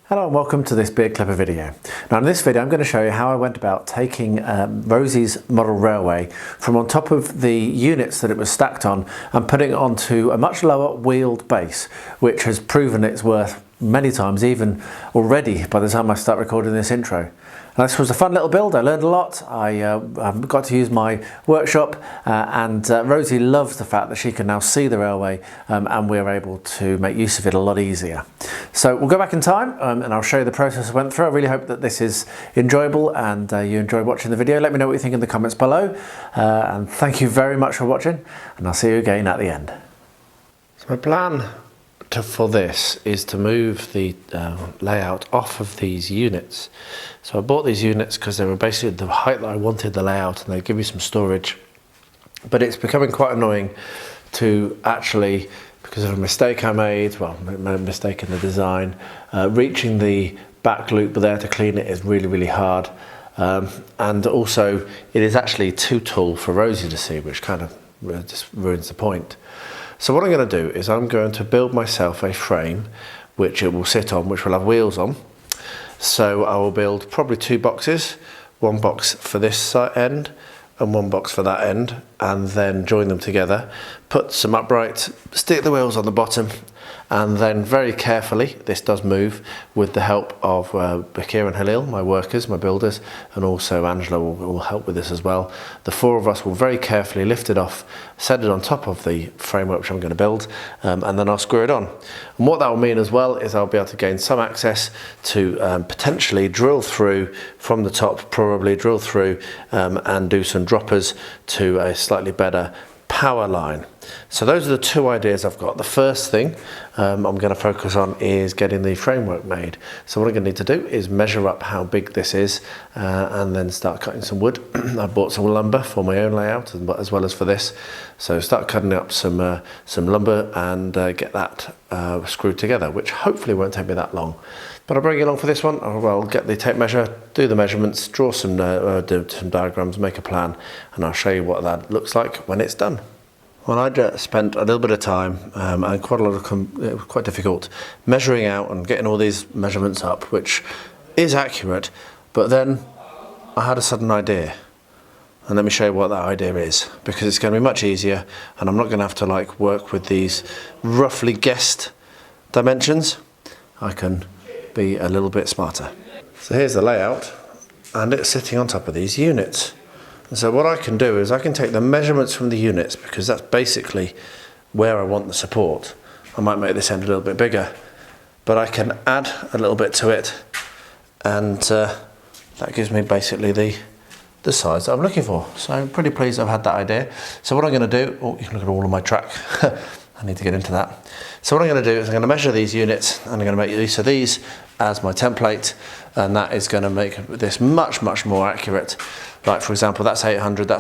Hello and welcome to this beard clipper video. Now in this video I'm going to show you how I went about taking Rosie's model railway from on top of the units that it was stacked on and putting it onto a much lower wheeled base, which has proven its worth many times, even already by the time I start recording this intro. Now, this was a fun little build. I learned a lot. I got to use my workshop and Rosie loves the fact that she can now see the railway and we're able to make use of it a lot easier. So we'll go back in time and I'll show you the process I went through. I really hope that this is enjoyable and you enjoy watching the video. Let me know what you think in the comments below and thank you very much for watching and I'll see you again at the end. So my plan for this is to move the layout off of these units. So I bought these units because they were basically the height that I wanted the layout and they give you some storage, but it's becoming quite annoying to actually, because of a mistake I made, well, a mistake in the design, reaching the back loop there to clean it is really hard, and also it is actually too tall for Rosie to see, which kind of just ruins the point. So what I'm going to do is I'm going to build myself a frame which it will sit on, which will have wheels on. So I will build probably two boxes, one box for this end and one box for that end, and then join them together, put some uprights, stick the wheels on the bottom, and then very carefully, this does move with the help of Bakir and Halil, my workers, my builders, and also Angela will help with this as well. The four of us will very carefully lift it off, set it on top of the framework which I'm going to build, and then I'll screw it on. And what that will mean as well is I'll be able to gain some access to potentially drill through from the top, probably drill through and do some droppers to a slightly better power line. So those are the two ideas I've got. The first thing I'm going to focus on is getting the framework made. So what I'm going to need to do is measure up how big this is and then start cutting some wood. I bought some lumber for my own layout as well as for this. So start cutting up some lumber and get that screwed together, which hopefully won't take me that long. But I'll bring you along for this one. I'll get the tape measure, do the measurements, draw some diagrams, make a plan, and I'll show you what that looks like when it's done. Well, I just spent a little bit of time and quite a lot of it was quite difficult measuring out and getting all these measurements up, which is accurate. But then I had a sudden idea, and let me show you what that idea is, because it's going to be much easier, and I'm not going to have to like work with these roughly guessed dimensions. I can be a little bit smarter. So here's the layout, and it's sitting on top of these units. And so what I can do is I can take the measurements from the units, because that's basically where I want the support. I might make this end a little bit bigger, but I can add a little bit to it, and that gives me basically the size that I'm looking for. So I'm pretty pleased I've had that idea. So what I'm going to do, oh, you can look at all of my track. I need to get into that. So what I'm going to do is I'm going to measure these units and I'm going to make use of these as my template, and that is going to make this much more accurate. Like for example, that's 800,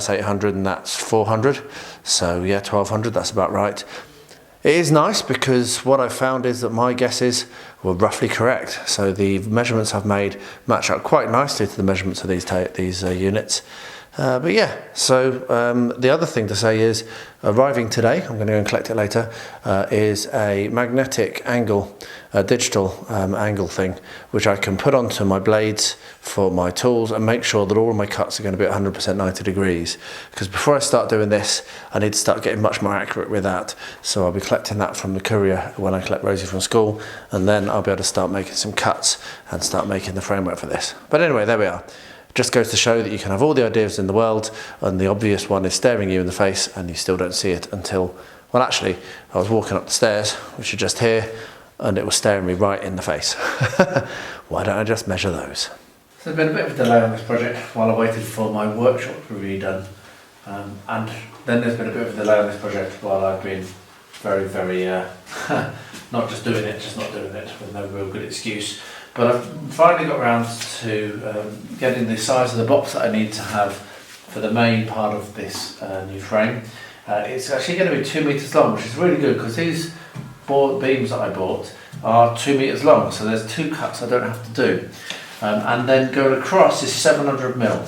and that's 400. So yeah, 1200, that's about right. It is nice because what I found is that my guesses were roughly correct. So the measurements I've made match up quite nicely to the measurements of these units. But yeah, so the other thing to say is arriving today, I'm going to go and collect it later, is a magnetic angle, a digital angle thing, which I can put onto my blades for my tools and make sure that all of my cuts are going to be at 100% 90 degrees. Because before I start doing this, I need to start getting much more accurate with that. So I'll be collecting that from the courier when I collect Rosie from school, and then I'll be able to start making some cuts and start making the framework for this. But anyway, there we are. Just goes to show that you can have all the ideas in the world and the obvious one is staring you in the face and you still don't see it until, well actually, I was walking up the stairs, which are just here, and it was staring me right in the face. Why don't I just measure those? So there's been a bit of a delay on this project while I waited for my workshop to be redone. And then there's been a bit of a delay on this project while I've been very, not just doing it, just not doing it with no real good excuse. But I've finally got around to getting the size of the box that I need to have for the main part of this new frame. It's actually going to be 2 meters long, which is really good because these board beams that I bought are 2 meters long, so there's 2 cuts I don't have to do. And then going across is 700 mil.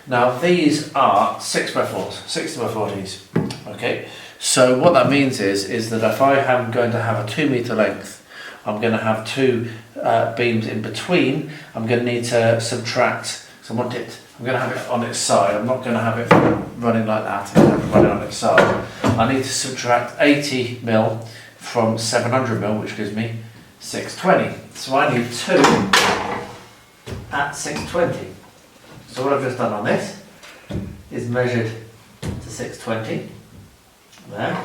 Now these are 6x4s, 60x40s. Okay, so what that means is that if I am going to have a 2 meter length, I'm going to have 2 beams in between. I'm going to need to subtract. So I'm going to have it on its side. I'm not going to have it running like that. I'm going to have it running on its side. I need to subtract 80 mil from 700 mil, which gives me 620. So I need 2 at 620. So what I've just done on this is measured to 620. There.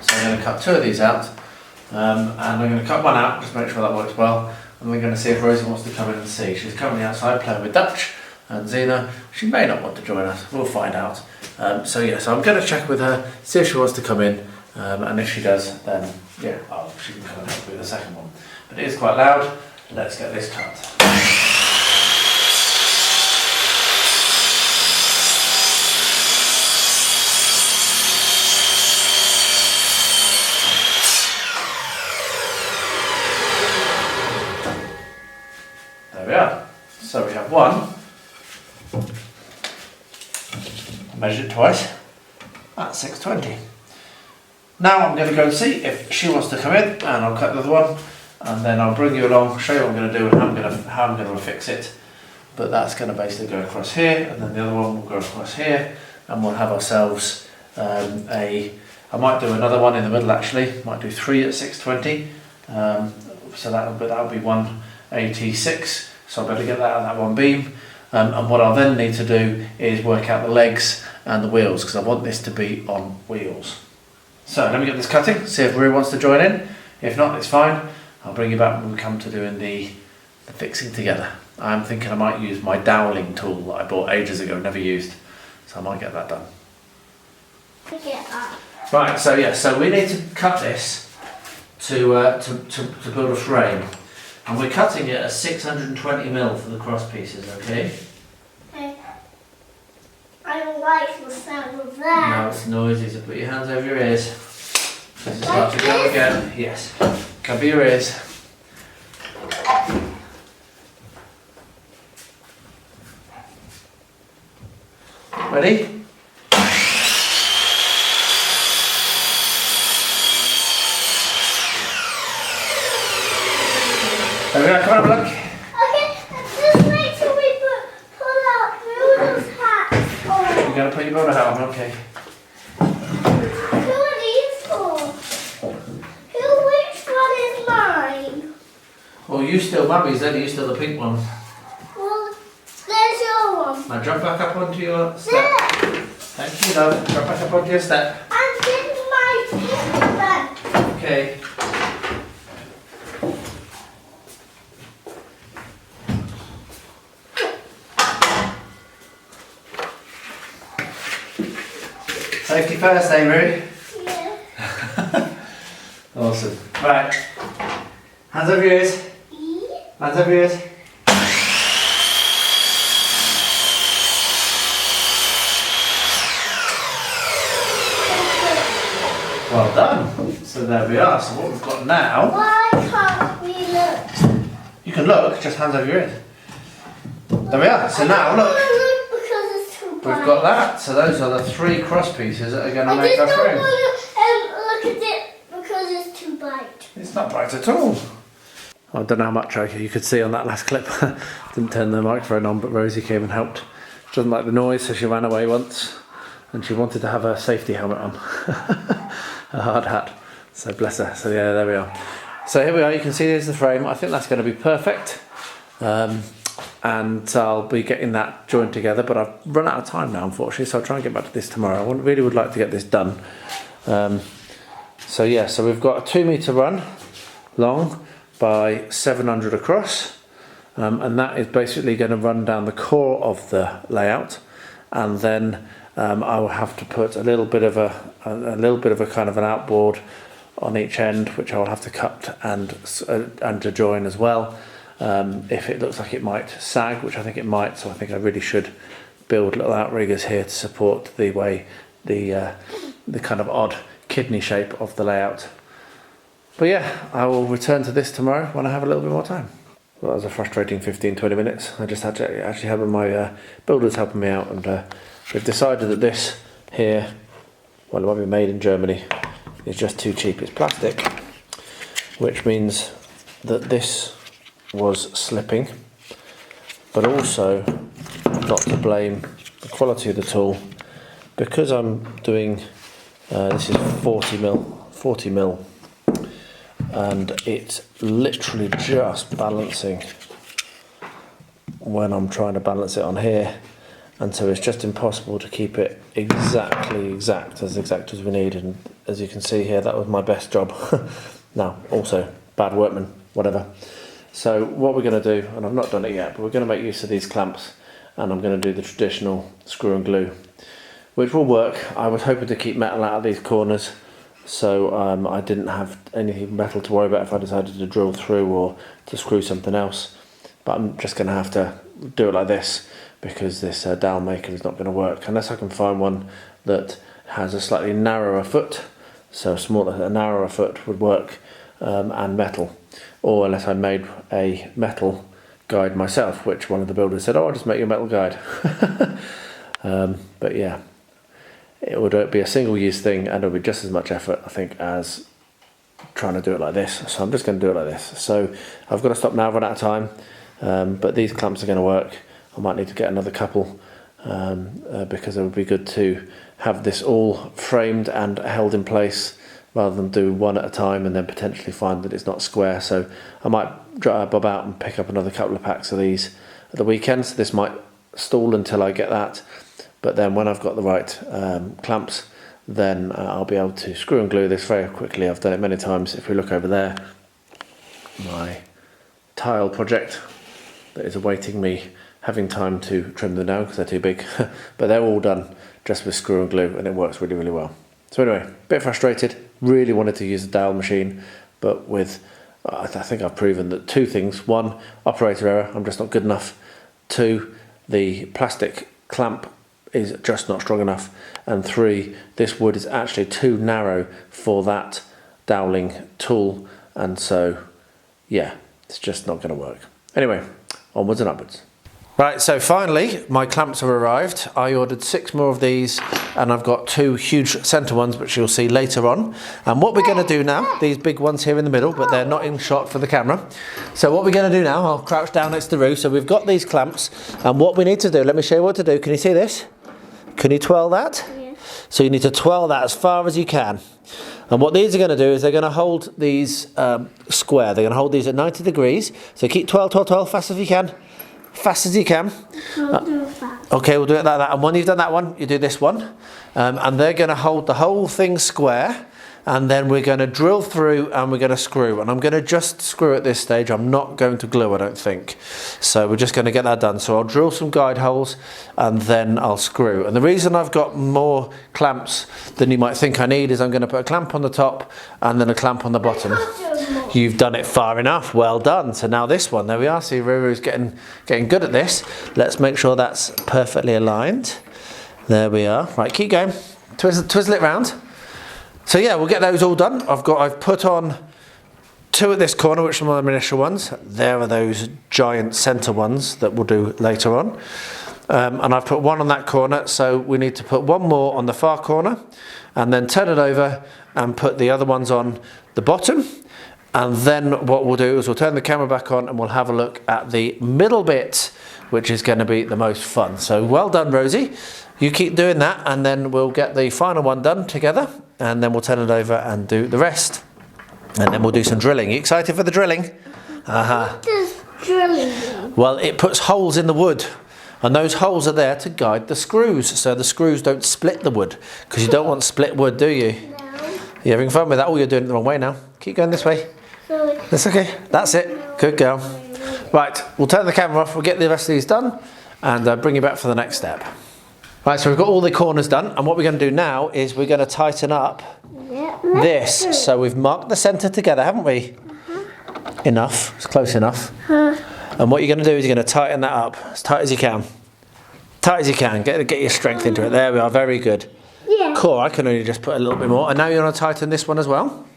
So I'm going to cut 2 of these out, and I'm going to cut one out just to make sure that works well. And we're going to see if Rosie wants to come in and see. She's currently outside playing with Dutch and Zena. She may not want to join us. We'll find out. So I'm going to check with her, see if she wants to come in, and if she does, then yeah, she can come and help with the second one. But it is quite loud. Let's get this cut. There we are. So we have one. I measured it twice. That's 620. Now I'm going to go and see if she wants to come in, and I'll cut the other one, and then I'll bring you along, show you what I'm going to do and how I'm going to fix it. But that's going to basically go across here, and then the other one will go across here, and we'll have ourselves I might do another one in the middle actually. Might do 3 at 620. So that'll be 186. So I better get that out of that one beam. And what I'll then need to do is work out the legs and the wheels, because I want this to be on wheels. So let me get this cutting, see if Rue wants to join in. If not, it's fine. I'll bring you back when we come to doing the fixing together. I'm thinking I might use my doweling tool that I bought ages ago, never used. So I might get that done. Right, so we need to cut this to build a frame. And we're cutting it at 620 mil for the cross pieces, okay? I don't like the sound of that. No, it's noisy, so put your hands over your ears. This is about to go again. Yes. Cover your ears. Ready? There we go, come on, have a look. Okay, just make sure we pull out Bruno's hats on. You're going to put your Bruno hat on, okay. Who are these for? Which one is mine? Well, you still Mummy's, then you still the pink one. Well, there's your one. Now jump back up onto your step. There. Thank you, love. Jump back up onto your step. And give my pink back. Okay. Safety first, eh, Rue? Yeah. Awesome. Right. Hands over your ears. Hands over your ears. Well done. So there we are. So what we've got now. Why can't we look? You can look, just hands over your ears. There we are. So now look. Because it's too bright. We've got that. So those are the 3 cross pieces that are going to make I our just don't frame. want to look at it because it's too bright. It's not bright at all. I don't know how much you could see on that last clip. Didn't turn the microphone on, but Rosie came and helped. She doesn't like the noise, so she ran away once, and she wanted to have a safety helmet on, a hard hat. So bless her. So yeah, there we are. So here we are. You can see there's the frame. I think that's going to be perfect, and I'll be getting that joined together. But I've run out of time now, unfortunately. So I'll try and get back to this tomorrow. I really would like to get this done. So yeah, so we've got a 2 meter run long by 700 across, and that is basically going to run down the core of the layout, and then I will have to put a little bit of a kind of an outboard on each end, which I will have to cut and to join as well. If it looks like it might sag, which I think it might, so I think I really should build little outriggers here to support the way the kind of odd kidney shape of the layout. But yeah, I will return to this tomorrow when I have a little bit more time. Well, that was a frustrating 15-20 minutes. I just actually had one of my builders helping me out, and they've decided that this here, well, it might be made in Germany, is just too cheap. It's plastic, which means that this was slipping, but also not to blame the quality of the tool, because I'm doing this is 40 mil, and it's literally just balancing when I'm trying to balance it on here, and so it's just impossible to keep it exact as we need. And as you can see here, that was my best job. Now, also bad workman, whatever. So what we're going to do, and I've not done it yet, but we're going to make use of these clamps, and I'm going to do the traditional screw and glue, which will work. I was hoping to keep metal out of these corners, so I didn't have any metal to worry about if I decided to drill through or to screw something else. But I'm just going to have to do it like this, because this dowel maker is not going to work unless I can find one that has a slightly narrower foot. So a narrower foot would work, and metal, or unless I made a metal guide myself, which one of the builders said, "Oh, I'll just make you a metal guide." But yeah, it would be a single-use thing, and it would be just as much effort, I think, as trying to do it like this. So I'm just going to do it like this. So I've got to stop now, run out of time, but these clamps are going to work. I might need to get another couple, because it would be good to have this all framed and held in place, rather than do one at a time and then potentially find that it's not square. So I might bob out and pick up another couple of packs of these at the weekend. So this might stall until I get that, but then when I've got the right clamps, then I'll be able to screw and glue this very quickly. I've done it many times. If we look over there, my tile project that is awaiting me having time to trim them down because they're too big, but they're all done just with screw and glue, and it works really, really well. So anyway, a bit frustrated, really wanted to use the dowel machine, but with, I think I've proven that two things: one, operator error, I'm just not good enough; two, the plastic clamp is just not strong enough; and three, this wood is actually too narrow for that doweling tool, and so yeah, it's just not going to work. Anyway, onwards and upwards. Right, so finally my clamps have arrived. I ordered 6 more of these, and I've got 2 huge centre ones which you'll see later on. And what we're going to do now, these big ones here in the middle, but they're not in shot for the camera. So what we're going to do now, I'll crouch down next to Roo. So we've got these clamps, and what we need to do, let me show you what to do. Can you see this? Can you twirl that? Yeah. So you need to twirl that as far as you can. And what these are going to do is they're going to hold these square. They're going to hold these at 90 degrees. So keep twirl, fast as you can. Fast as you can. I'll do that. Okay, we'll do it like that. And when you've done that one, you do this one. And they're going to hold the whole thing square. And then we're going to drill through and we're going to screw. And I'm going to just screw at this stage. I'm not going to glue, I don't think. So we're just going to get that done. So I'll drill some guide holes and then I'll screw. And the reason I've got more clamps than you might think I need is I'm going to put a clamp on the top and then a clamp on the bottom. You've done it far enough. Well done. So now this one, there we are. See, Ruru's getting good at this. Let's make sure that's perfectly aligned. There we are. Right, keep going. Twizzle it round. So yeah, we'll get those all done. I've put on 2 at this corner, which are my initial ones. There are those giant centre ones that we'll do later on. And I've put 1 on that corner, so we need to put 1 more on the far corner, and then turn it over and put the other ones on the bottom. And then what we'll do is we'll turn the camera back on and we'll have a look at the middle bit, which is going to be the most fun. So well done, Rosie. You keep doing that, and then we'll get the final one done together, and then we'll turn it over and do the rest. And then we'll do some drilling. You excited for the drilling? What does drilling do? Well, it puts holes in the wood, and those holes are there to guide the screws, so the screws don't split the wood, because you don't want split wood, do you? No. You're having fun with that? Oh, you're doing it the wrong way now. Keep going this way. So That's okay. That's it. Good girl. Right, we'll turn the camera off, we'll get the rest of these done, and bring you back for the next step. Right, so we've got all the corners done, and what we're going to do now is we're going to tighten up this. So we've marked the centre together, haven't we? Enough. It's close enough. And what you're going to do is you're going to tighten that up as tight as you can. Tight as you can. Get your strength into it. There we are. Very good. Yeah. Cool. I can only just put a little bit more. And now you're going to tighten this one as well.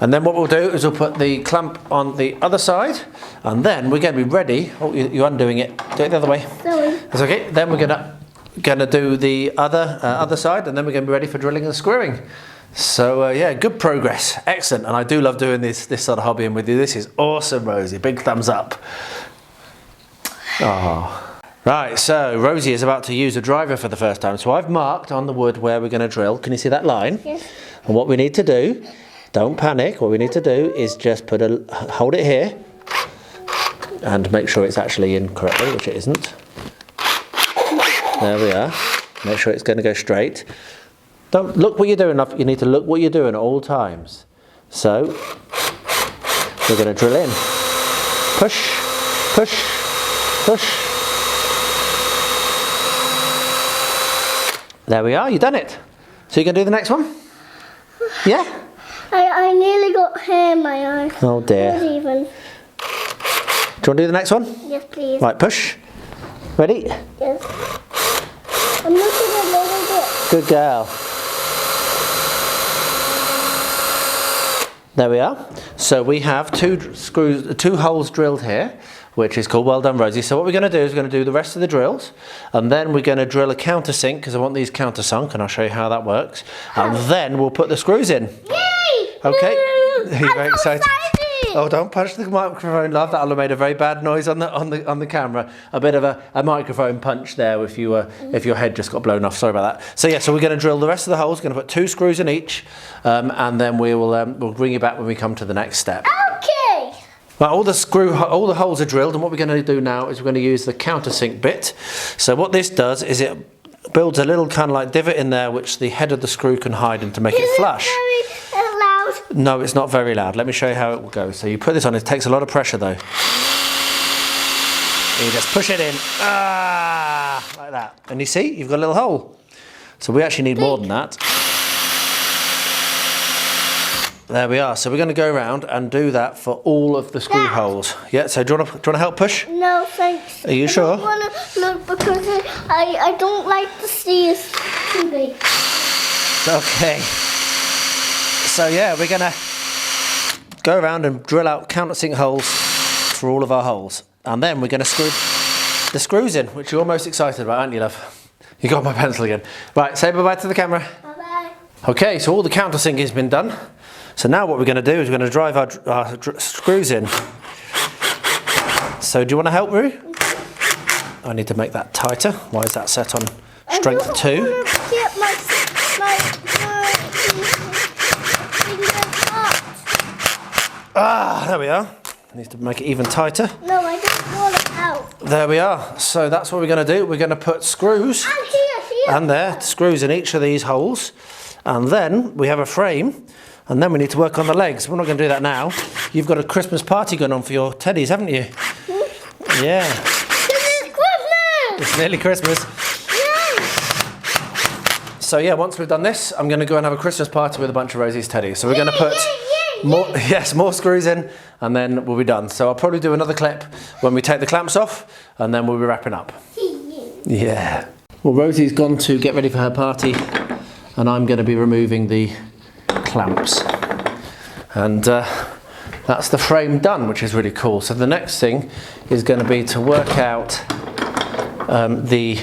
And then what we'll do is we'll put the clamp on the other side, and then we're going to be ready. Oh, you're undoing it. Do it the other way. Sorry. That's okay. Then we're gonna do the other side, and then we're going to be ready for drilling and screwing. So yeah, good progress. Excellent. And I do love doing this sort of hobbying with you. This is awesome, Rosie. Big thumbs up. Oh. Right, so Rosie is about to use a driver for the first time. So I've marked on the wood where we're going to drill. Can you see that line? Yes. And what we need to do, don't panic, what we need to do is just hold it here and make sure it's actually in correctly, which it isn't. There we are. Make sure it's going to go straight. Don't look what you're doing. You need to look what you're doing at all times. So we're going to drill in. Push, push, push. There we are, you've done it. So you're going to do the next one? Yeah? I nearly got hair in my eyes. Oh dear. Not even. Do you want to do the next one? Yes, please. Right, push. Ready? Yes. I'm looking a little bit. Good girl. There we are. So we have two holes drilled here, which is called well done, Rosie. So what we're going to do is we're going to do the rest of the drills, and then we're going to drill a countersink because I want these countersunk, and I'll show you how that works. And then we'll put the screws in. Yay! Okay. Are you very excited? excited. Oh, don't punch the microphone, love. That'll have made a very bad noise on the camera. A bit of a microphone punch there if your head just got blown off. Sorry about that. So yeah, so we're going to drill the rest of the holes. We're going to put 2 screws in each, and then we'll bring you back when we come to the next step. Okay. Right, all the holes are drilled, and what we're going to do now is we're going to use the countersink bit. So what this does is it builds a little kind of like divot in there, which the head of the screw can hide in to make it flush. Very loud. No, it's not very loud. Let me show you how it will go. So you put this on. It takes a lot of pressure though. You just push it in, like that, and you see you've got a little hole. So we actually need more than that. There we are. So we're going to go around and do that for all of the screw holes. Yeah. So do you want to help push? No, thanks. Are you sure? I don't want to look because I don't like to see it too big. Okay. So yeah, we're going to go around and drill out countersink holes for all of our holes, and then we're going to screw the screws in, which you're almost excited about, aren't you, love? You got my pencil again. Right. Say bye bye to the camera. Bye bye. Okay. So all the countersink has been done. So now what we're going to do is we're going to drive our screws in. So do you want to help, Roo? I need to make that tighter. Why is that set on strength 2? I don't want to get my There we are. Needs to make it even tighter. No, I don't want it out. There we are. So that's what we're going to do. We're going to put screws and there, screws in each of these holes. And then we have a frame. And then we need to work on the legs. We're not going to do that now. You've got a Christmas party going on for your teddies, haven't you? Yeah. It's Christmas! It's nearly Christmas. Yay! So yeah, once we've done this, I'm going to go and have a Christmas party with a bunch of Rosie's teddies. So we're going to put more screws in, and then we'll be done. So I'll probably do another clip when we take the clamps off, and then we'll be wrapping up. Yeah. Well, Rosie's gone to get ready for her party, and I'm going to be removing the clamps, and that's the frame done, which is really cool. So the next thing is going to be to work out the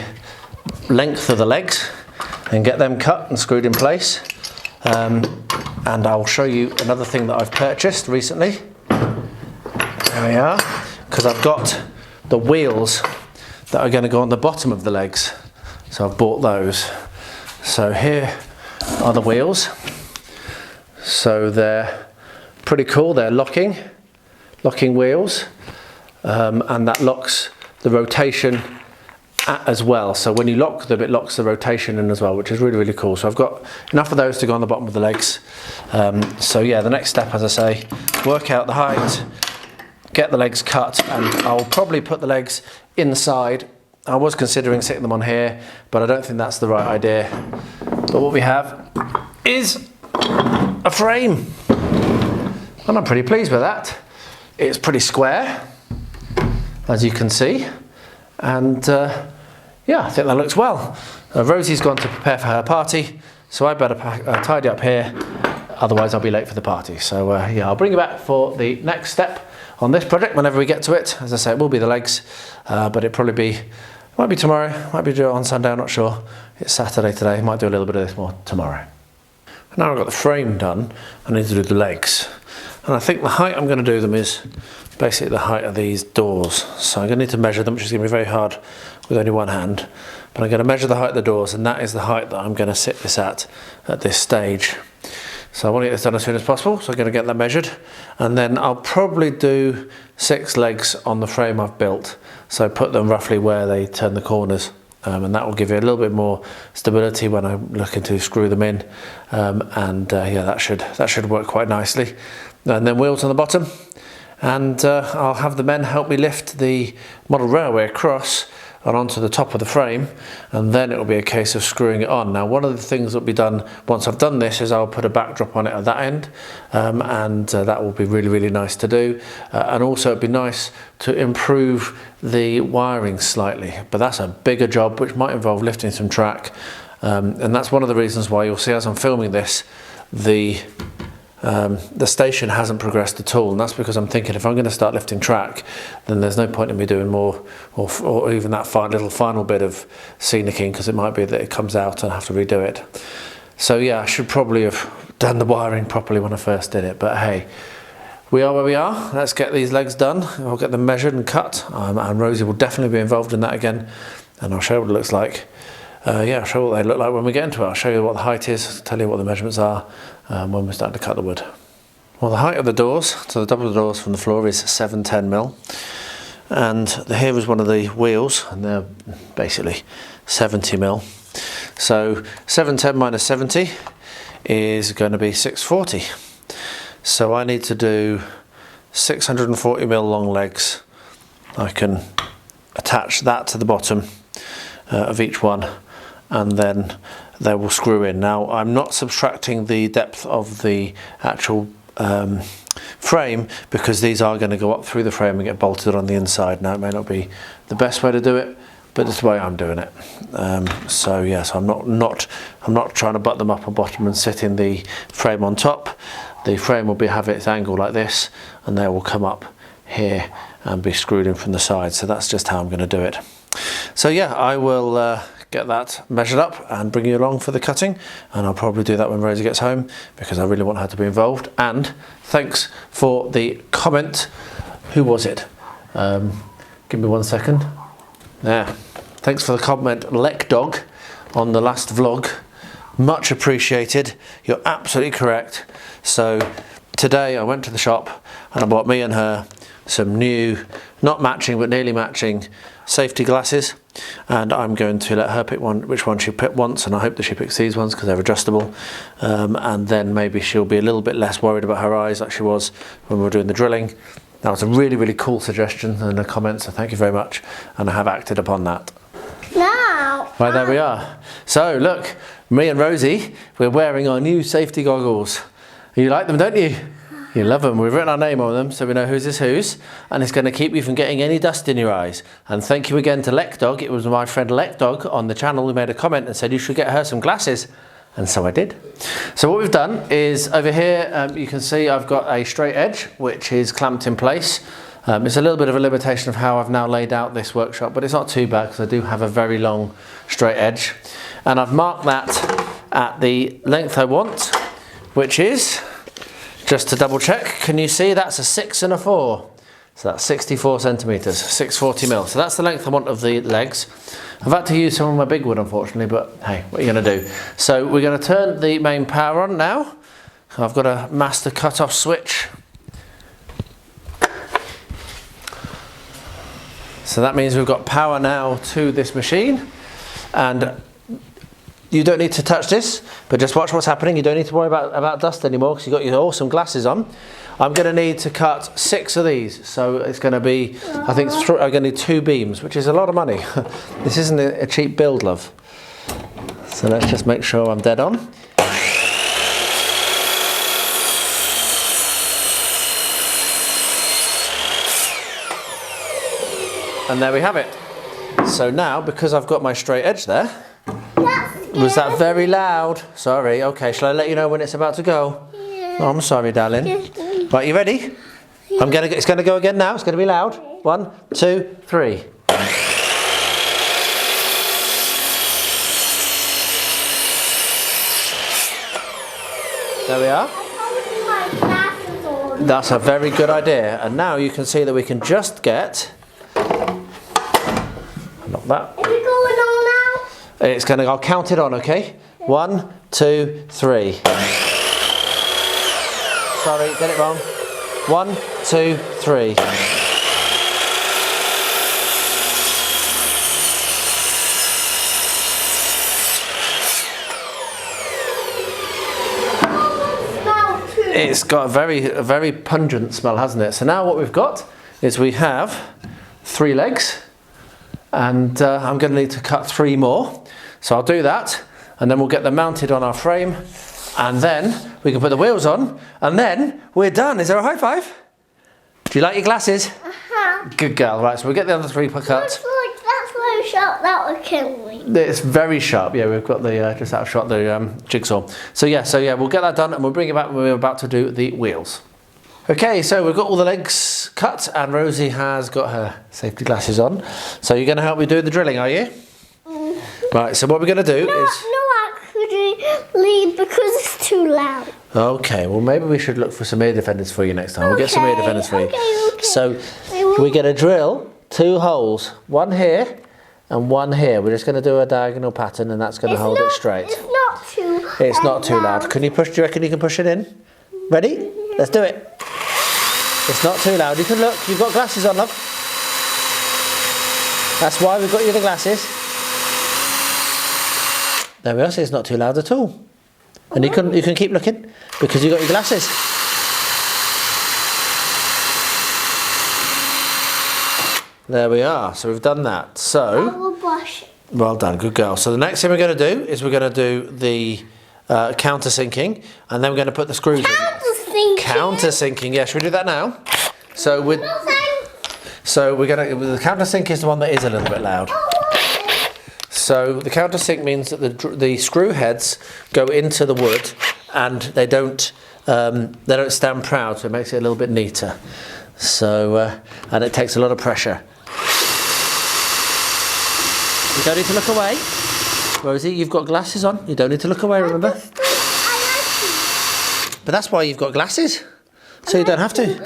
length of the legs and get them cut and screwed in place, and I'll show you another thing that I've purchased recently. There we are, because I've got the wheels that are going to go on the bottom of the legs, so I've bought those. So here are the wheels. So they're pretty cool. They're locking wheels, and that locks the rotation as well. So when you lock them, it locks the rotation in as well, which is really, really cool. So I've got enough of those to go on the bottom of the legs. So yeah, the next step, as I say, work out the height, get the legs cut, and I'll probably put the legs inside. I was considering sitting them on here, but I don't think that's the right idea. But what we have is a frame, and I'm pretty pleased with that. It's pretty square, as you can see, and yeah, I think that looks well. Rosie's gone to prepare for her party, so I better tidy up here otherwise I'll be late for the party. So yeah, I'll bring you back for the next step on this project whenever we get to it. As I say, it will be the legs, but it might be tomorrow, might be due on Sunday, I'm not sure. It's Saturday today, might do a little bit of this more tomorrow. Now I've got the frame done, I need to do the legs. And I think the height I'm going to do them is basically the height of these doors. So I'm going to need to measure them, which is going to be very hard with only one hand. But I'm going to measure the height of the doors, and that is the height that I'm going to sit this at this stage. So I want to get this done as soon as possible, so I'm going to get that measured. And then I'll probably do 6 legs on the frame I've built. So put them roughly where they turn the corners. And that will give you a little bit more stability when I'm looking to screw them in. Yeah, that should work quite nicely. And then wheels on the bottom. And I'll have the men help me lift the model railway across and onto the top of the frame, and then it will be a case of screwing it on. Now, one of the things that will be done once I've done this is I'll put a backdrop on it at that end, that will be really, really nice to do. And also it'd be nice to improve the wiring slightly, but that's a bigger job which might involve lifting some track, and that's one of the reasons why you'll see as I'm filming this, the station hasn't progressed at all, and that's because I'm thinking if I'm going to start lifting track, then there's no point in me doing more or even that little final bit of scenicking, because it might be that it comes out and I have to redo it. So yeah, I should probably have done the wiring properly when I first did it, but hey, we are where we are. Let's get these legs done. I'll get them measured and cut, and Rosie will definitely be involved in that again, and I'll show you what it looks like. Yeah, I'll show you what they look like when we get into it. I'll show you what the height is, tell you what the measurements are when we're starting to cut the wood. Well, the height of the doors, so the top of the doors from the floor is 710mm, and here is one of the wheels, and they're basically 70mm. So 710 minus 70 is going to be 640. So I need to do 640mm long legs. I can attach that to the bottom of each one, and then they will screw in. Now, I'm not subtracting the depth of the actual frame, because these are going to go up through the frame and get bolted on the inside. Now, it may not be the best way to do it, but it's the way I'm doing it. So yes, I'm not trying to butt them up on bottom and sitting the frame on top. The frame will have its angle like this, and they will come up here and be screwed in from the side. So that's just how I'm going to do it. So yeah, I will get that measured up and bring you along for the cutting, and I'll probably do that when Rosie gets home, because I really want her to be involved. And thanks for the comment. Who was it? Give me 1 second. Yeah, thanks for the comment, Lek Dog, on the last vlog. Much appreciated. You're absolutely correct. So today I went to the shop and I bought me and her some new, not matching but nearly matching, safety glasses, and I'm going to let her pick which one she wants, and I hope that she picks these ones because they're adjustable, and then maybe she'll be a little bit less worried about her eyes like she was when we were doing the drilling. That was a really, really cool suggestion in the comments, so thank you very much, and I have acted upon that. Now. Right, there we are. So look, me and Rosie, we're wearing our new safety goggles. You like them, don't you? You love them. We've written our name on them so we know whose is whose, and it's going to keep you from getting any dust in your eyes. And thank you again to Lek Dog. It was my friend Lek Dog on the channel who made a comment and said you should get her some glasses, and so I did. So what we've done is over here, you can see I've got a straight edge which is clamped in place. It's a little bit of a limitation of how I've now laid out this workshop, but it's not too bad because I do have a very long straight edge, and I've marked that at the length I want, which is, just to double check, can you see that's a 6 and a 4? So that's 64 centimetres, 640mm. So that's the length I want of the legs. I've had to use some of my big wood, unfortunately, but hey, what are you going to do? So we're going to turn the main power on now. I've got a master cut-off switch. So that means we've got power now to this machine, and you don't need to touch this, but just watch what's happening. You don't need to worry about dust anymore because you've got your awesome glasses on. I'm going to need to cut 6 of these, so it's going to be, I think I'm going to need 2 beams, which is a lot of money. This isn't a cheap build, love. So let's just make sure I'm dead on. And there we have it. So now, because I've got my straight edge there, was that very loud? Sorry, okay, shall I let you know when it's about to go? Yeah. Oh, I'm sorry, darling. Right, you ready? It's gonna go again now. It's gonna be loud. 1, 2, 3. There we are. That's a very good idea. And now you can see that we can just get. Not that. Is it going on now? It's gonna. I'll count it on. Okay. 1, 2, 3. Sorry, get it wrong. 1, 2, 3. It's got a very pungent smell, hasn't it? So now what we've got is we have 3 legs, and I'm going to need to cut 3 more. So I'll do that, and then we'll get them mounted on our frame, and then we can put the wheels on, and then we're done. Is there a high five? Do you like your glasses? Good girl. Right, so we'll get the other 3 cut. That's so sharp, that would kill me. It's very sharp. Yeah, we've got the just out of shot the jigsaw. So yeah, we'll get that done, and we'll bring it back when we're about to do the wheels. Okay, so we've got all the legs cut, and Rosie has got her safety glasses on. So you're going to help me do the drilling, are you? Right. So what we're going to do is. No, actually, because it's too loud. Okay. Well, maybe we should look for some ear defenders for you next time. We'll get some ear defenders for you. Okay. So we're going to drill 2 holes, one here and one here. We're just going to do a diagonal pattern, and that's going to hold it straight. It's not too loud. Can you push? Do you reckon you can push it in? Ready? Let's do it. It's not too loud. You can look. You've got glasses on, love. That's why we've got you the glasses. There we are. See, it's not too loud at all. And you can keep looking because you've got your glasses. There we are. So we've done that. So well done, good girl. So the next thing we're going to do is we're going to do the countersinking, and then we're going to put the screws in. Countersinking. Yeah, should we do that now? So we're going to. The countersink is the one that is a little bit loud. So the countersink means that the screw heads go into the wood, and they don't stand proud, so it makes it a little bit neater. So and it takes a lot of pressure. You don't need to look away. Rosie, you've got glasses on. You don't need to look away, remember? But that's why you've got glasses. So you don't have to.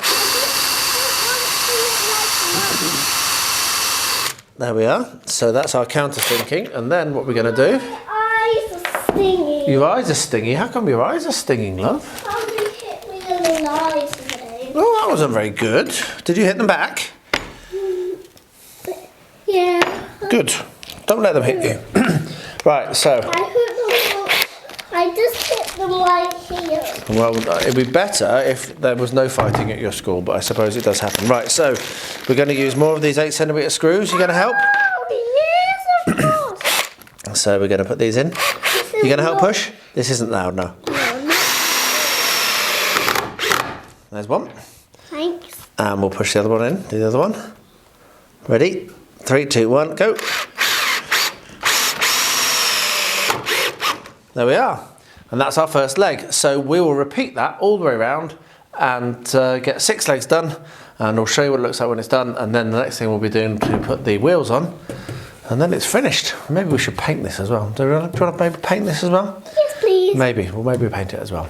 There we are. So that's our countersinking. And then what we're going to do... My eyes are stinging. Your eyes are stinging? How come your eyes are stinging, love? Somebody hit me in the eyes today. Oh, that wasn't very good. Did you hit them back? Yeah. Good. Don't let them hit you. Right, so... I just hit them right here. Well, it'd be better if there was no fighting at your school, but I suppose it does happen. Right, so we're going to use more of these 8cm screws. You going to help? Oh, yes, of course. So we're going to put these in. You going to help push? This isn't loud now. There's one. Thanks. And we'll push the other one in. Do the other one. Ready? 3, 2, 1, go. There we are. And that's our first leg. So we will repeat that all the way around and get 6 legs done. And I'll show you what it looks like when it's done. And then the next thing we'll be doing to put the wheels on. And then it's finished. Maybe we should paint this as well. Do you want to maybe paint this as well? Yes, please. Maybe. Well, maybe paint it as well.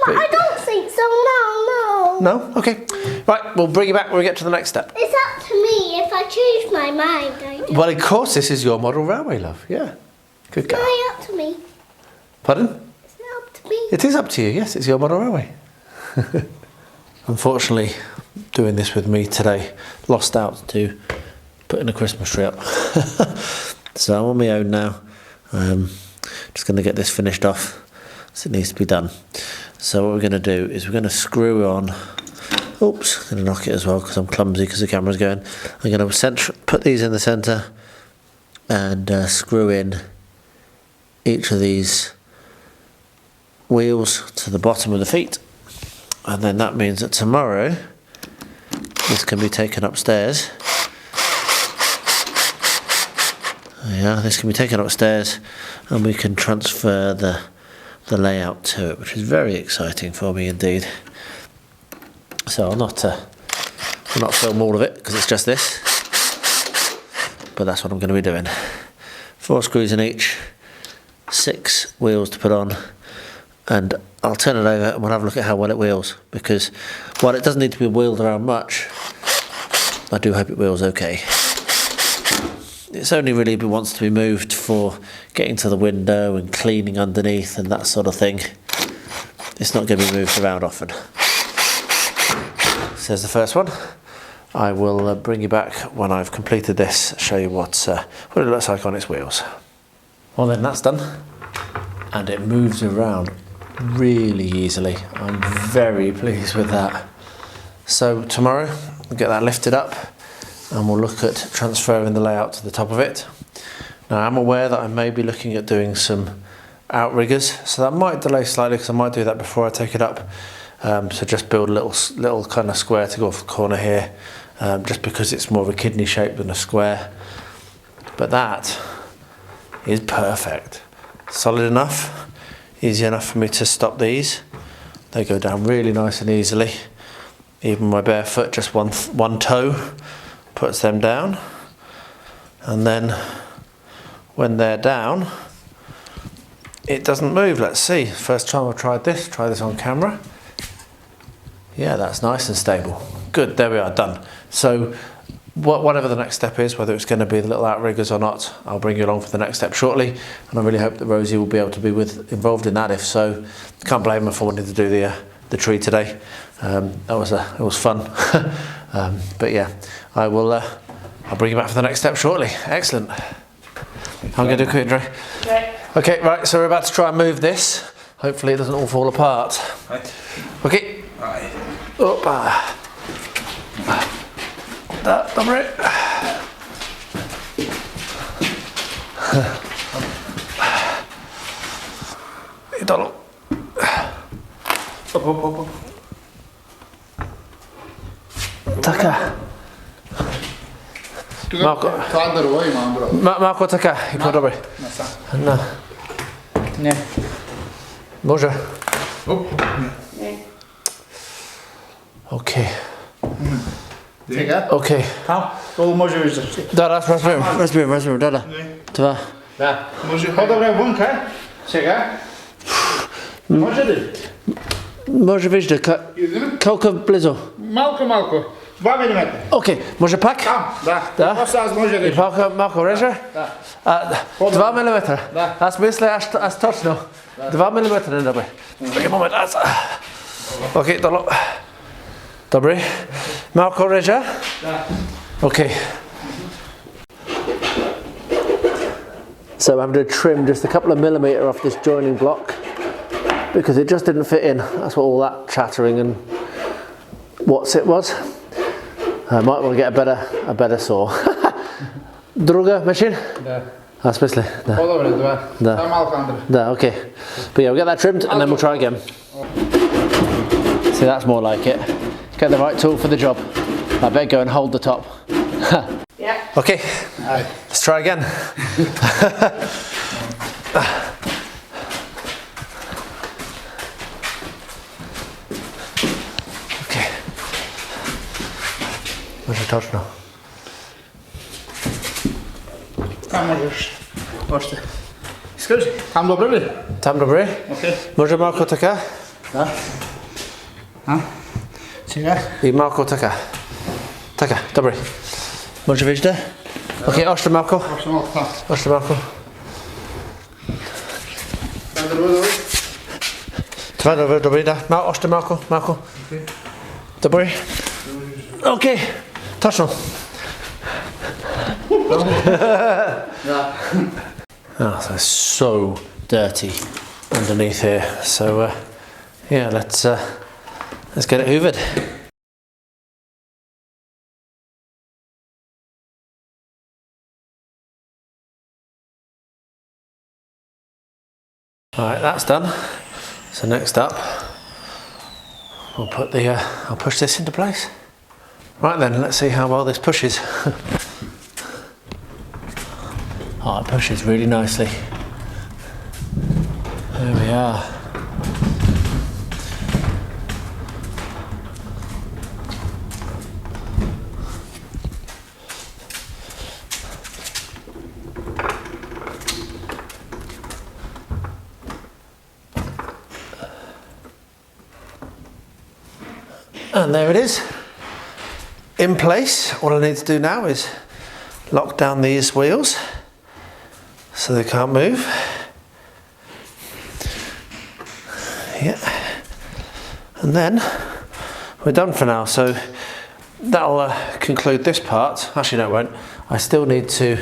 I don't think so. No. No? Okay. Right, we'll bring you back when we get to the next step. It's up to me if I change my mind. Well, of course, this is your model railway, love. Yeah. Good girl. It's not up to me. Pardon? It's not up to me. It is up to you. Yes, it's your model railway. Unfortunately, doing this with me today, lost out to putting a Christmas tree up. So I'm on my own now. Just going to get this finished off, so it needs to be done. So what we're going to do is we're going to screw on. Oops, I'm going to knock it as well because I'm clumsy because the camera's going. I'm going to put these in the centre and screw in each of these wheels to the bottom of the feet, and then that means that tomorrow this can be taken upstairs. Yeah, this can be taken upstairs and we can transfer the the layout to it, which is very exciting for me indeed. So I'll not film all of it because it's just this, but that's what I'm going to be doing. 4 screws in each, 6 wheels to put on, and I'll turn it over and we'll have a look at how well it wheels, because while it doesn't need to be wheeled around much, I do hope it wheels okay. It's only really wants to be moved for getting to the window and cleaning underneath and that sort of thing. It's not going to be moved around often. So there's the first one. I will bring you back when I've completed this, show you what it looks like on its wheels. Well then, that's done, and it moves around really easily. I'm very pleased with that. So tomorrow we'll get that lifted up and we'll look at transferring the layout to the top of it. Now I'm aware that I may be looking at doing some outriggers, so that might delay slightly because I might do that before I take it up. So just build a little kind of square to go off the corner here, just because it's more of a kidney shape than a square. But that is perfect. Solid enough, easy enough for me to stop these. They go down really nice and easily. Even my bare foot, just one toe puts them down. And then when they're down, it doesn't move. Let's see. First time I've tried this, try this on camera. Yeah, that's nice and stable. Good, there we are, done. So whatever the next step is, whether it's going to be the little outriggers or not, I'll bring you along for the next step shortly. And I really hope that Rosie will be able to be involved in that. If so, can't blame her for wanting to do the tree today. It was fun. But yeah, I'll bring you back for the next step shortly. Excellent. I'm going to do a quick dry. Okay, right, so we're about to try and move this. Hopefully it doesn't all fall apart. Okay. Opa. Dobre. I dolo. Op. Taka. Малко така и по-добре. На. Не. Може. Окей. Сега? Окей. Колко може виждаш? Да, разбирам. Да. Това. Да. Може. По-добре вънка. Сега? Може ли? Може вижда. Колко близо? Малко. 2 мм. Окей, може пак? Да. После аз може да. И малко реже? Да. 2 мм? Да. Аз мисля, аз точно. 2 мм не добре. Чакай момент, аз. Окей, долу. Добре. Малко реже? Да. Okay. So I'm having to trim just a couple of millimetre off this joining block because it just didn't fit in. That's what all that chattering and what's it was. I might want to get a better saw. Druga machine? Да. That's basically. По-добре, това. Това малко, Андре. Да, okay. But yeah, we'll get that trimmed and then we'll try again. See, that's more like it. Get the right tool for the job. I better go and hold the top. Yeah. Okay, let's try again. Okay. Może точно. Там можеш. Още. Искаш? Там добре ли? Там добре? Окей. Може малко така? Да. Сега? И малко така. Така, добре. Може вижда? Окей, още малко. Още малко там. Още малко. Това е добре, да. Още малко. Добре. Окей, точно. Oh, so it's so dirty underneath here. So yeah, let's get it hoovered. Alright, that's done. So next up, we'll put I'll push this into place. Right then, let's see how well this pushes. Oh, it pushes really nicely. There we are. And there it is, in place. All I need to do now is lock down these wheels so they can't move. Yeah. And then we're done for now. So that'll conclude this part. Actually, no, it won't. I still need to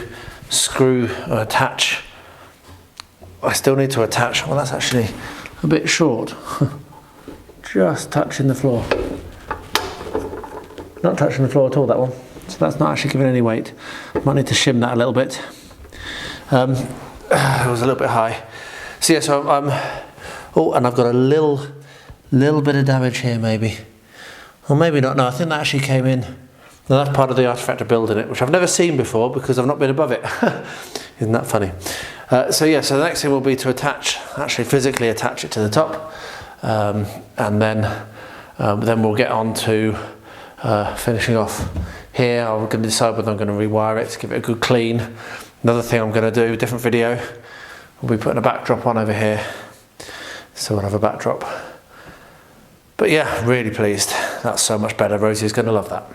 screw or attach. I still need to attach. Well, that's actually a bit short. Just touching the floor. Not touching the floor at all, that one. So that's not actually giving any weight. Might need to shim that a little bit. It was a little bit high. So yeah, so I'm. Oh, and I've got a little bit of damage here, maybe. Or maybe not. No, I think that actually came in. Now that's part of the artifact of building it, which I've never seen before because I've not been above it. Isn't that funny? So yeah, so the next thing will be to attach, actually physically attach it to the top, and then we'll get on to finishing off here. I'm going to decide whether I'm going to rewire it to give it a good clean. Another thing I'm going to do, different video, we'll be putting a backdrop on over here, so we'll have a backdrop. But yeah, really pleased. That's so much better. Rosie's going to love that.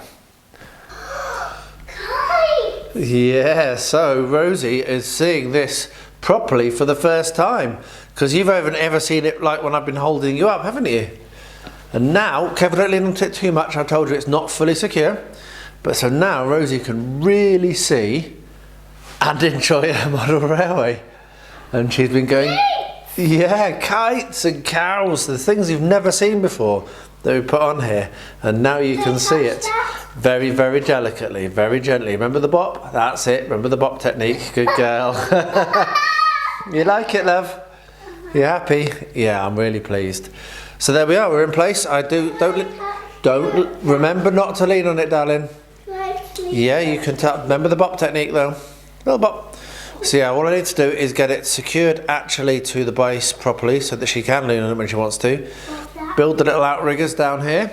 Yeah, so Rosie is seeing this properly for the first time, because you haven't ever seen it like when I've been holding you up, haven't you? And now, careful, don't lean onto it too much. I told you it's not fully secure, but so now Rosie can really see and enjoy her model railway. And she's been going, yeah, kites and cows, the things you've never seen before that we put on here, and now you can see it very, very delicately, very gently. Remember the bop? That's it. Remember the bop technique. Good girl. You like it, love? You happy? Yeah, I'm really pleased. So there we are. We're in place. Don't remember not to lean on it, darling. Yeah, you can tap. Remember the bop technique, though. Little bop. So yeah, all I need to do is get it secured actually to the base properly so that she can lean on it when she wants to. Build the little outriggers down here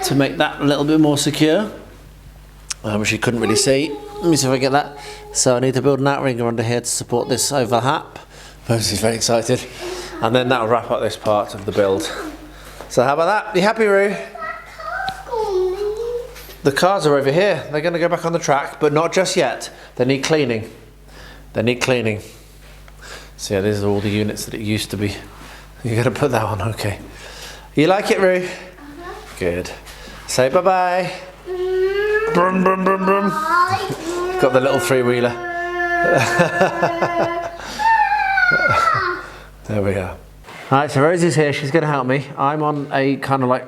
to make that a little bit more secure, which you couldn't really see. Let me see if I get that. So I need to build an outrigger under here to support this overlap. Rosie's very excited. And then that'll wrap up this part of the build. So how about that? You happy, Roo? The cars are over here. They're going to go back on the track, but not just yet. They need cleaning. They need cleaning. So yeah, these are all the units that it used to be. You're going to put that on, okay. You like it, Roo? Good. Say bye-bye. Brum, brum, brum, brum. Got the little three-wheeler. There we are. Alright, so Rosie's here. She's going to help me. I'm on a kind of like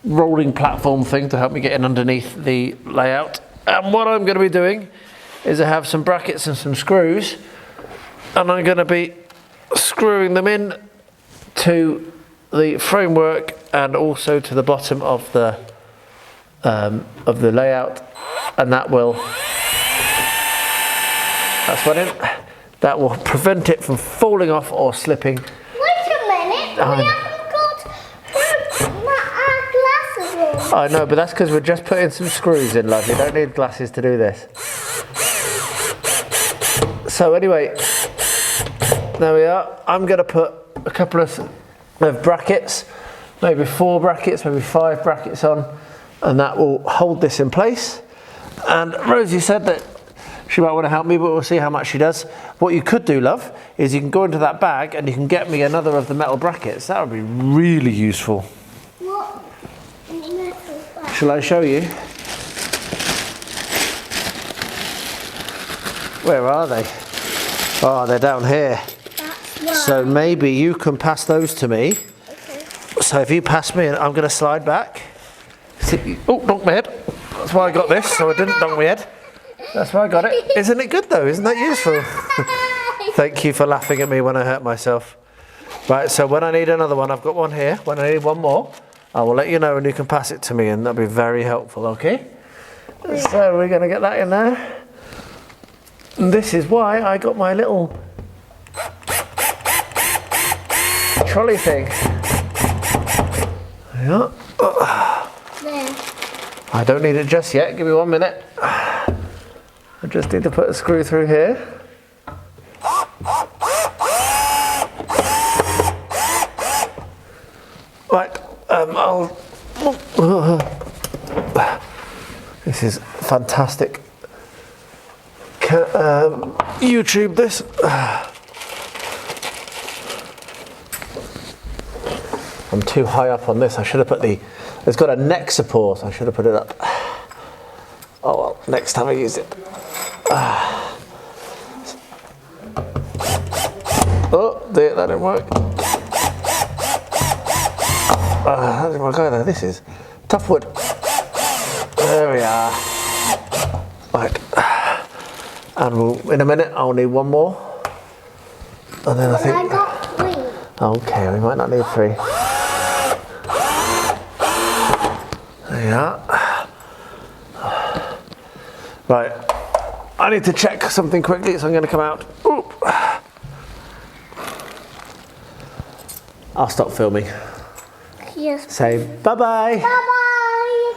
rolling platform thing to help me get in underneath the layout. And what I'm going to be doing is I have some brackets and some screws, and I'm going to be screwing them in to the framework and also to the bottom of the layout, and that will prevent it from falling off or slipping. Wait a minute, we haven't got our glasses in. I know, but that's because we're just putting some screws in, love. You don't need glasses to do this. So anyway, there we are. I'm going to put a couple of brackets, maybe 4 brackets, maybe 5 brackets on, and that will hold this in place. And Rosie said that she might want to help me, but we'll see how much she does. What you could do, love, is you can go into that bag and you can get me another of the metal brackets. That would be really useful. What metal bag? Shall I show you? Where are they? Oh, they're down here. So maybe you can pass those to me. Okay. So if you pass me, I'm going to slide back. Oh, donk my head. That's why I got this, so I didn't donk my head. That's why I got it. Isn't it good though? Isn't that useful? Thank you for laughing at me when I hurt myself. Right, so when I need another one, I've got one here. When I need one more, I will let you know and you can pass it to me, and that'll be very helpful, okay? So we're going to get that in there. And this is why I got my little trolley thing. Yeah. I don't need it just yet. Give me 1 minute. I just need to put a screw through here. Right. is fantastic. YouTube this. I'm too high up on this. I should have put it's got a neck support. I should have put it up. Oh well, next time I use it. Oh, that didn't work. That didn't work either. This is tough wood. There we are. Right. And in a minute, I'll need one more. And then I think. I got 3. Okay, we might not need 3. There you are. Right. I need to check something quickly, so I'm going to come out. Oop. I'll stop filming. Yes. Say bye-bye. Bye-bye.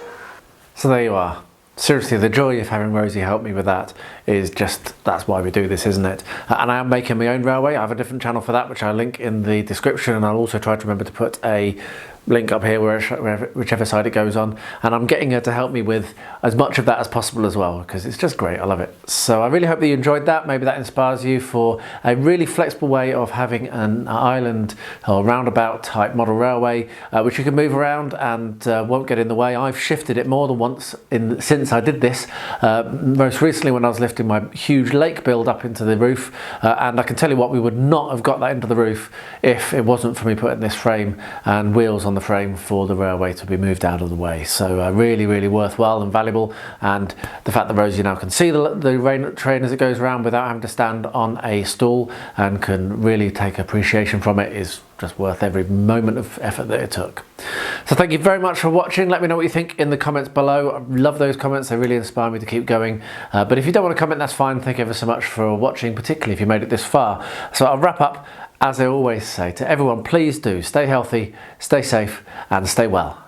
So there you are. Seriously, the joy of having Rosie help me with that is just, that's why we do this, isn't it? And I am making my own railway. I have a different channel for that, which I'll link in the description, and I'll also try to remember to put a link up here whichever side it goes on. And I'm getting her to help me with as much of that as possible as well, because it's just great. I love it. So I really hope that you enjoyed that. Maybe that inspires you for a really flexible way of having an island or roundabout type model railway, which you can move around and won't get in the way. I've shifted it more than once since I did this, most recently when I was lifting my huge lake build up into the roof, and I can tell you what, we would not have got that into the roof if it wasn't for me putting this frame and wheels on the frame for the railway to be moved out of the way. So really, really worthwhile and valuable, and the fact that Rosie now can see the train as it goes around without having to stand on a stool and can really take appreciation from it is just worth every moment of effort that it took. So thank you very much for watching. Let me know what you think in the comments below. I love those comments, they really inspire me to keep going. But if you don't want to comment, that's fine. Thank you ever so much for watching, particularly if you made it this far. So I'll wrap up, as I always say to everyone, please do stay healthy, stay safe, and stay well.